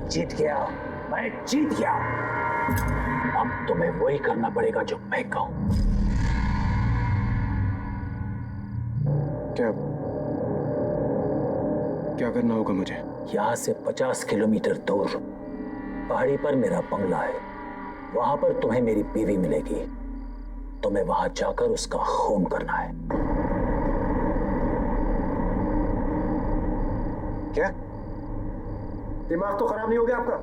जीत गया, मैं जीत गया। अब तुम्हें वही करना पड़ेगा जो मैं कहूं। क्या क्या करना होगा मुझे? यहां से 50 किलोमीटर दूर पहाड़ी पर मेरा बंगला है। वहां पर तुम्हें मेरी बीवी मिलेगी। तुम्हें वहां जाकर उसका खून करना है। क्या? दिमाग तो खराब नहीं हो गया आपका?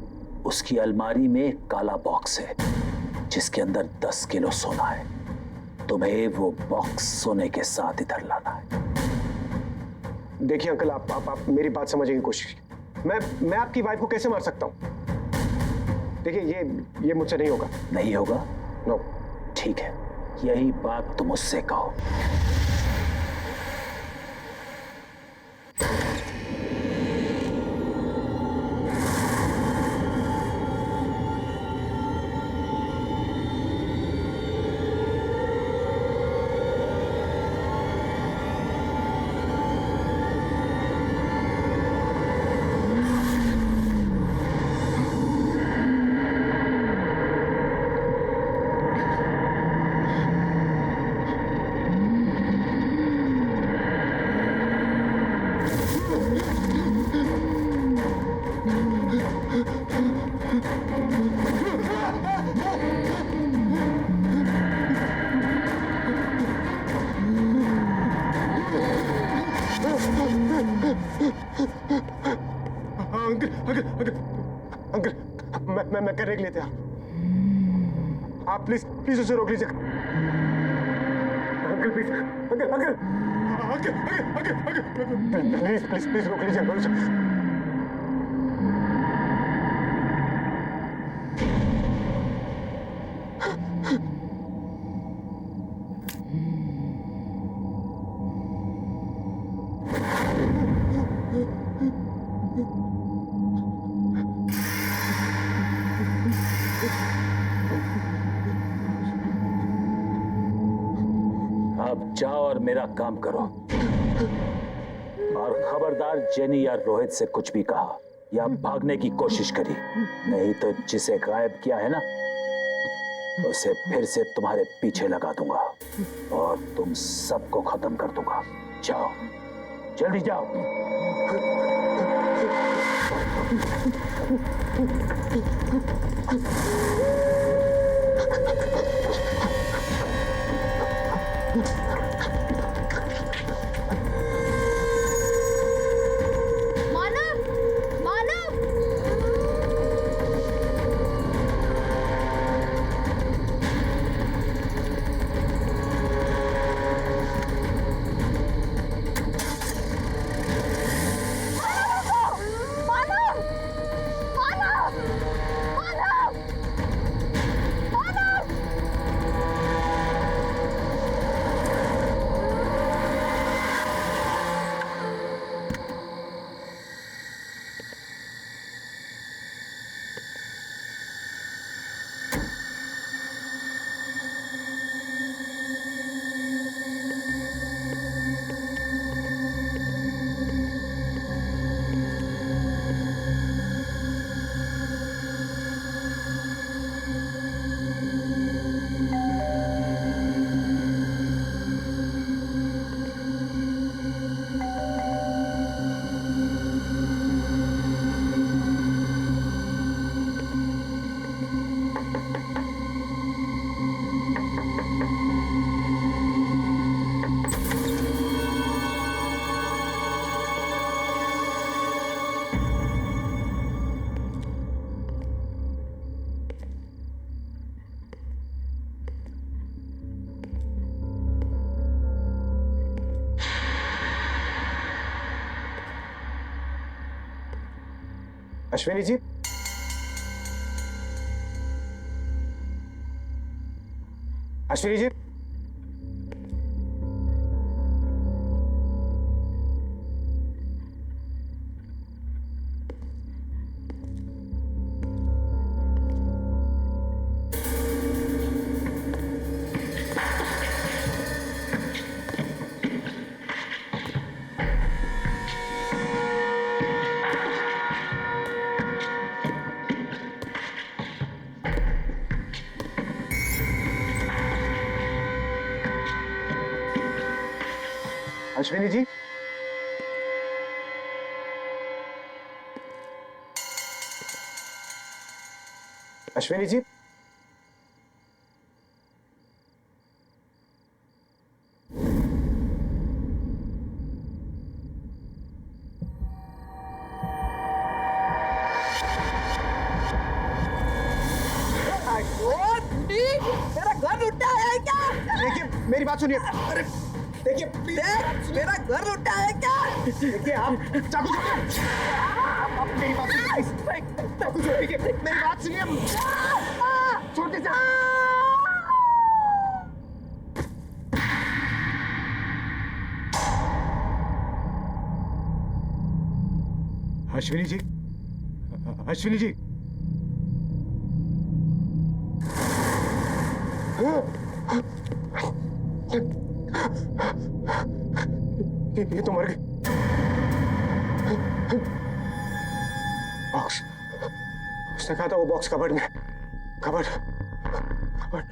उसकी अलमारी में एक काला बॉक्स है जिसके अंदर 10 किलो सोना है। तुम्हें वो बॉक्स सोने के साथ इधर लाना है। देखिए अंकल, आप मेरी बात समझने की कोशिश कीजिए। मैं आपकी वाइफ को कैसे मार सकता हूं? देखिए ये मुझसे नहीं होगा। नहीं होगा? नो। ठीक है, यही बात तुम उससे कहो। अंकल, मैं करने के लिए तैयार। आप प्लीज उसे रोक लीजिए। अंकल प्लीज, अंकल प्लीज रोक लीजिए अंकल। अब जाओ और मेरा काम करो। और खबरदार जेनी या रोहित से कुछ भी कहा या भागने की कोशिश करी, नहीं तो जिसे गायब किया है ना, उसे फिर से तुम्हारे पीछे लगा दूंगा और तुम सबको खत्म कर दूंगा। जाओ, जल्दी जाओ। अश्विनी जी, अश्विनी जी, अश्विनी जी, अश्विनी जी, मेरा घर लुटा है क्या? देखिए मेरी बात सुनिए। अरे देखिए प्लीज, मेरा घर लुटा है क्या? देखिए आप चाकू छोड़िए। आप मेरी बात सुनिए, चाकू छोड़िए, मेरी बात सुनिए। छोटे से अश्विनी जी, अश्विनी जी, ये तो मर गई। बॉक्स, उसने कहा था वो बॉक्स कबर्ड में, कबर्ड, कबर्ड।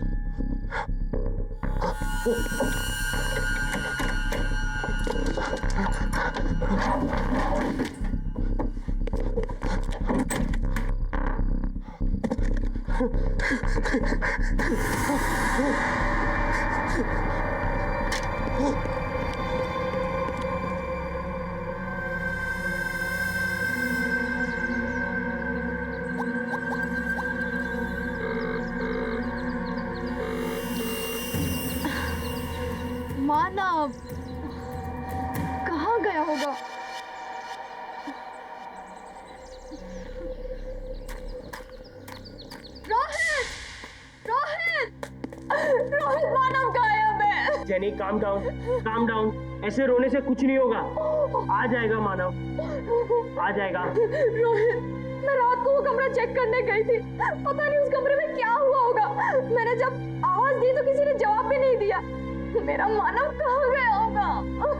मानव कहाँ गया होगा? रोहित, रोहित, रोहित, मानव गायब है। Jenny calm down, calm down. ऐसे रोने से कुछ नहीं होगा। आ जाएगा मानव, आ जाएगा। रोहित, मैं रात को वो कमरा चेक करने गई थी। पता नहीं उस कमरे में क्या हुआ होगा। मैंने जब आवाज दी तो किसी ने जवाब भी नहीं दिया। मेरा मानव कहाँ गया होगा?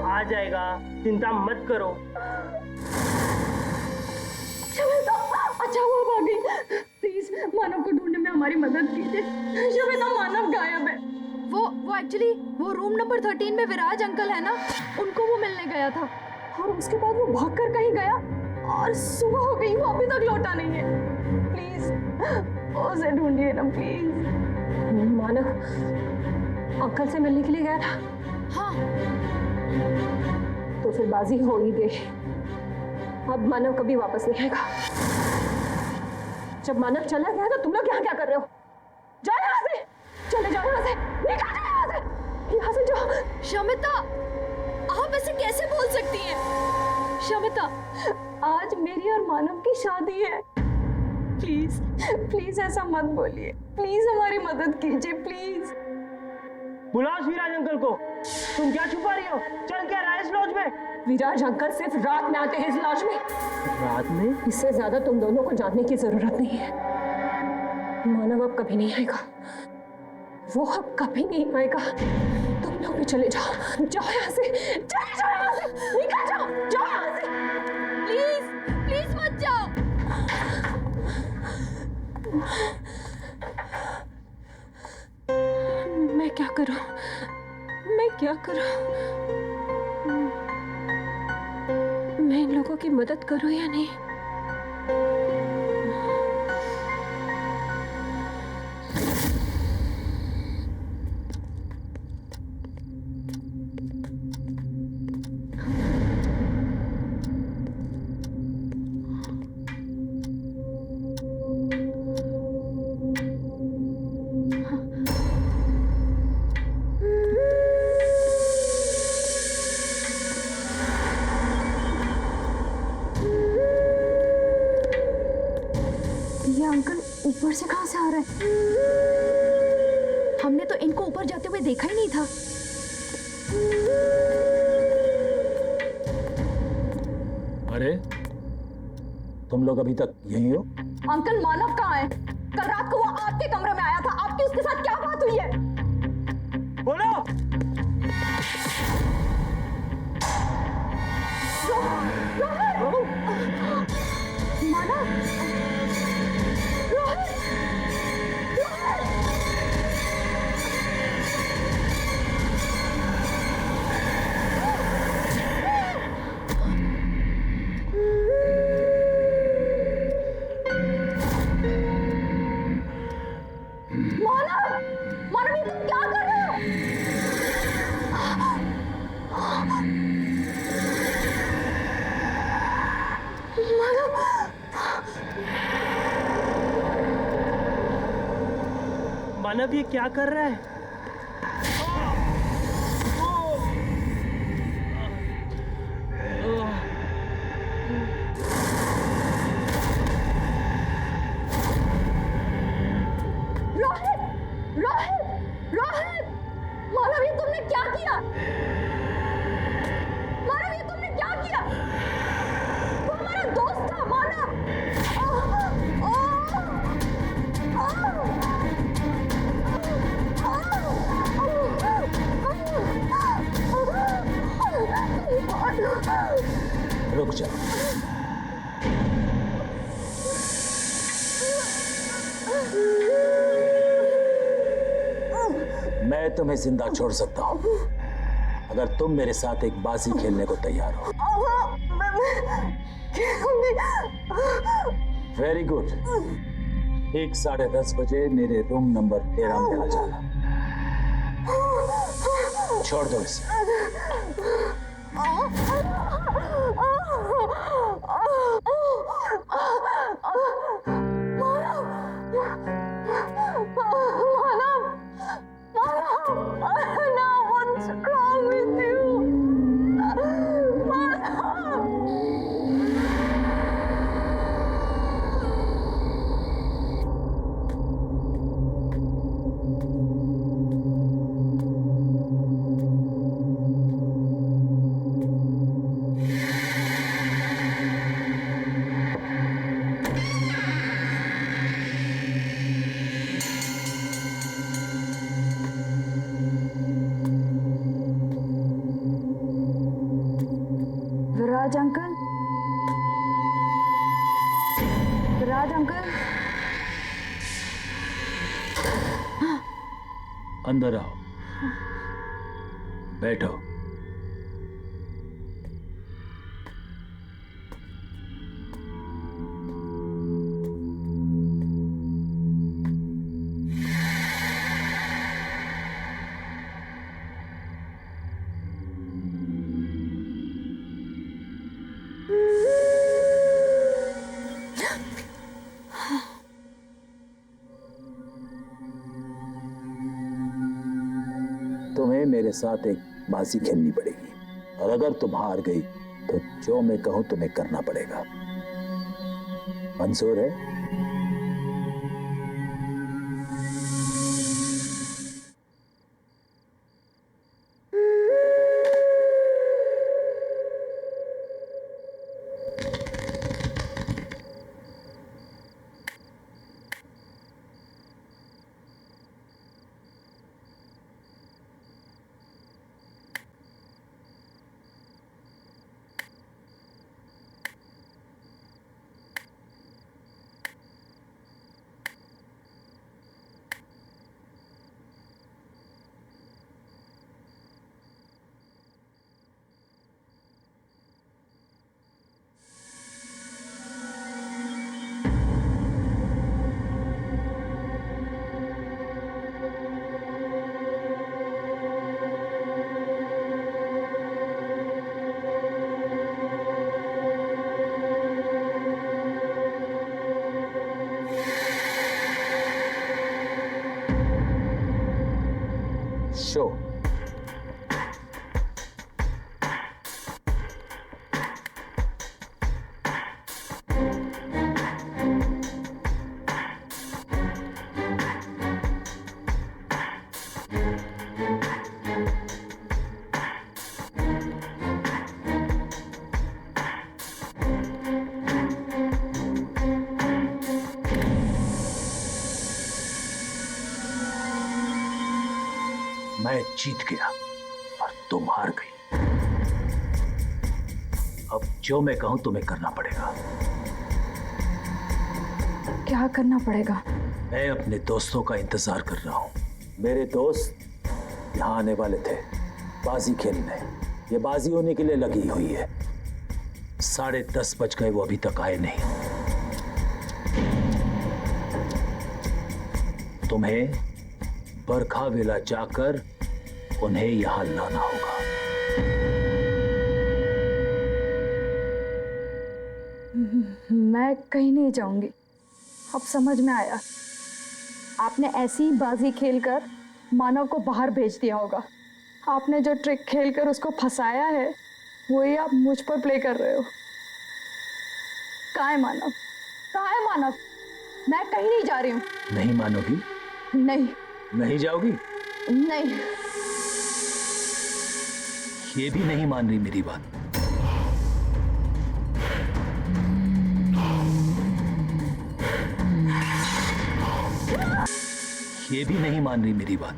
आ जाएगा, चिंता मत करो। श्वेता, अच्छा वो आ गई। प्लीज मानव को ढूंढने में हमारी मदद कीजिए। श्वेता, मानव गायब है। वो एक्चुअली वो रूम नंबर 13 में विराज अंकल है ना, उनको वो मिलने गया था और उसके बाद वो भागकर कहीं गया और सुबह हो गई, वो अभी तक लौटा नहीं है। प्लीज उसे ढूंढिए ना प्लीज। मानव अंकल से मिलने के लिए गया था? हाँ। तो फिर बाजी हो ही गई। अब मानव कभी वापस नहीं आएगा। जब मानव चला गया तो तुम लोग यहाँ क्या कर रहे हो? जाओ यहाँ से, चले जाओ यहाँ से, निकल जाओ यहाँ से, यहाँ से जाओ। शमिता, आप ऐसे कैसे बोल सकती हैं? शमिता, आज मेरी और मानव की शादी है। प्लीज प्लीज ऐसा मत बोलिए। प्लीज हमारी मदद कीजिए प्लीज। बुलाओ विराज अंकल को। तुम क्या छुपा रही हो? चल क्या रहा है इस लॉज में? विराज अंकल सिर्फ रात में आते हैं इस लॉज में। रात में? इससे ज्यादा तुम दोनों को जानने की जरूरत नहीं है। मानव अब कभी नहीं आएगा, वो अब कभी नहीं आएगा। तुम लोग भी चले जाओ, जाओ यहाँ से, चले जाओ यहाँ से, निकल जाओ, जाओ यहाँ से। प्लीज प्लीज मत जाओ। मैं क्या करूं? मैं क्या करूं? मैं इन लोगों की मदद करूं या नहीं? ऊपर से कहां से आ रहा है? हमने तो इनको ऊपर जाते हुए देखा ही नहीं था। अरे तुम लोग अभी तक यहीं हो? अंकल मानव कहाँ है? कल रात को वो आपके कमरे में आया था। आपकी उसके साथ क्या बात हुई है? बोलो। मानव, मानव ये क्या कर रहा है? रोहित, रोहित, रोहित! मानव ये तुमने क्या किया? मानव ये तुमने क्या किया? वो हमारा दोस्त था मानव। रुक जाओ। मैं तुम्हें जिंदा छोड़ सकता हूं अगर तुम मेरे साथ एक बाजी खेलने को तैयार हो। Very good. ठीक 10:30 बजे मेरे रूम नंबर 13 में आ जाना। छोड़ दो इसे। विराज अंकल, विराज अंकल, अंदर आओ, बैठो। तुम्हें मेरे साथ एक बाजी खेलनी पड़ेगी और अगर तुम हार गई तो जो मैं कहूं तुम्हें करना पड़ेगा। मंजूर है? शो। मैं जीत गया और तुम हार गई। अब जो मैं कहूं तुम्हें करना पड़ेगा। क्या करना पड़ेगा? मैं अपने दोस्तों का इंतजार कर रहा हूं। मेरे दोस्त यहां आने वाले थे बाजी खेलने। ये बाजी होने के लिए लगी हुई है। 10:30 बज गए, वो अभी तक आए नहीं। तुम्हें बरखा वेला जाकर उन्हें यहां लाना होगा। मैं कहीं नहीं जाऊंगी। अब समझ में आया। आपने ऐसी बाजी खेलकर मानव को बाहर भेज दिया होगा। आपने जो ट्रिक खेलकर उसको फंसाया है वही आप मुझ पर प्ले कर रहे हो। कहाँ है मानव? कहाँ है मानव? मैं कहीं नहीं जा रही हूँ। नहीं मानोगी? नहीं। नहीं जाओगी? नहीं। ये भी नहीं मान रही मेरी बात। ये भी नहीं मान रही मेरी बात।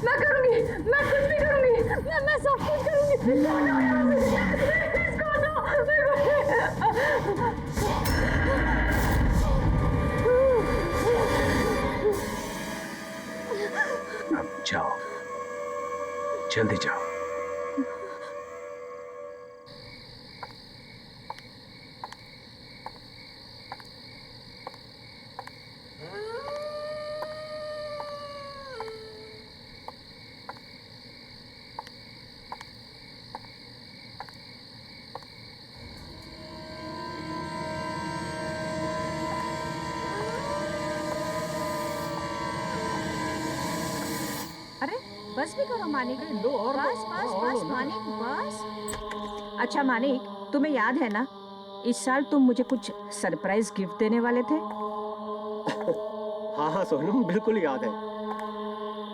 मैं करूंगी, मैं कुछ भी करूंगी, मैं सब कुछ करूंगी। अब जाओ, जल्दी जाओ। अरे बस भी करो मानिक। बस बस बस मानिक बस। अच्छा मानिक, तुम्हें याद है ना, इस साल तुम मुझे कुछ सरप्राइज गिफ्ट देने वाले थे। हाँ हाँ सोनम, बिल्कुल याद है,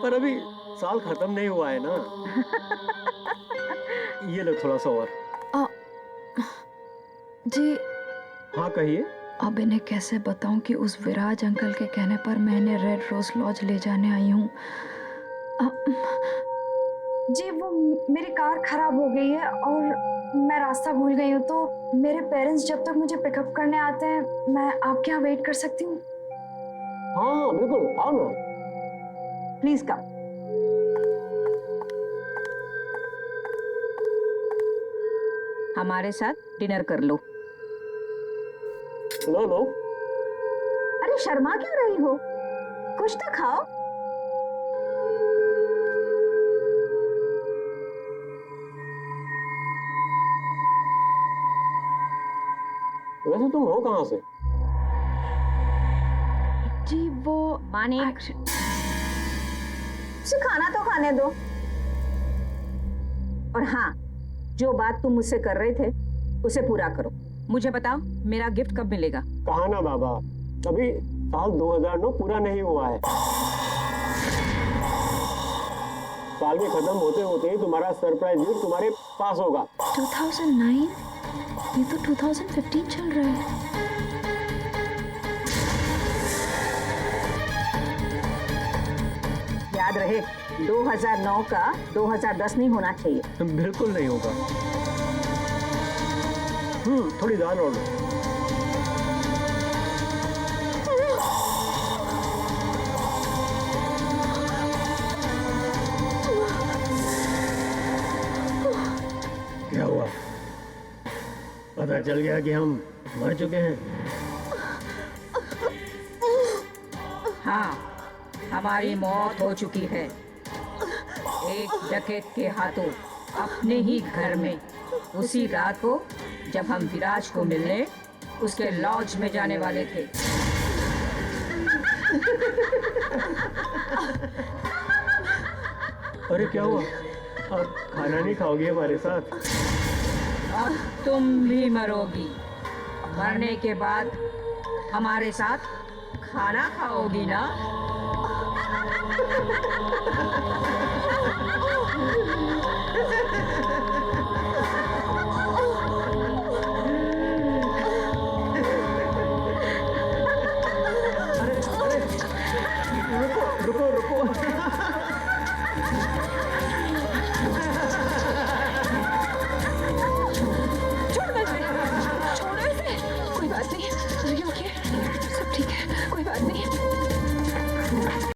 पर अभी साल खत्म नहीं हुआ है ना। ये लो थोड़ा सा और। जी हाँ कहिए। अब इन्हें कैसे बताऊं कि उस विराज अंकल के कहने पर मैं इन्हें रेड रोज लॉज ले जाने आई हूँ। जी वो मेरी कार खराब हो गई है और मैं रास्ता भूल गई हूँ, तो मेरे पेरेंट्स जब तक मुझे पिकअप करने आते हैं मैं आपके यहाँ वेट कर सकती हूँ? हाँ बिल्कुल, आओ ना। Please come. हमारे साथ डिनर कर लो। लो लो। अरे शर्मा क्यों रही हो, कुछ तो खाओ। वैसे तुम हो कहाँ से? जी वो मानिक, उसे खाना तो खाने दो। और हाँ, जो बात तुम मुझसे कर रहे थे उसे पूरा करो। मुझे बताओ मेरा गिफ्ट कब मिलेगा? कहा ना बाबा, अभी साल 2009 पूरा नहीं हुआ है। साल के खत्म होते होते ही तुम्हारा सरप्राइज गिफ्ट तुम्हारे पास होगा। 2009? ये तो 2015 चल रहा है। याद रहे, 2009 का 2010 नहीं होना चाहिए। बिल्कुल नहीं होगा। थोड़ी दाल और लो। क्या हुआ? पता चल गया कि हम मर चुके हैं? हाँ, हमारी मौत हो चुकी है एक डकैत के हाथों, अपने ही घर में, उसी रात को जब हम विराज को मिलने उसके लॉज में जाने वाले थे। अरे क्या हुआ? आप खाना नहीं खाओगे हमारे साथ? अब तुम भी मरोगी। मरने के बाद हमारे साथ खाना खाओगी ना?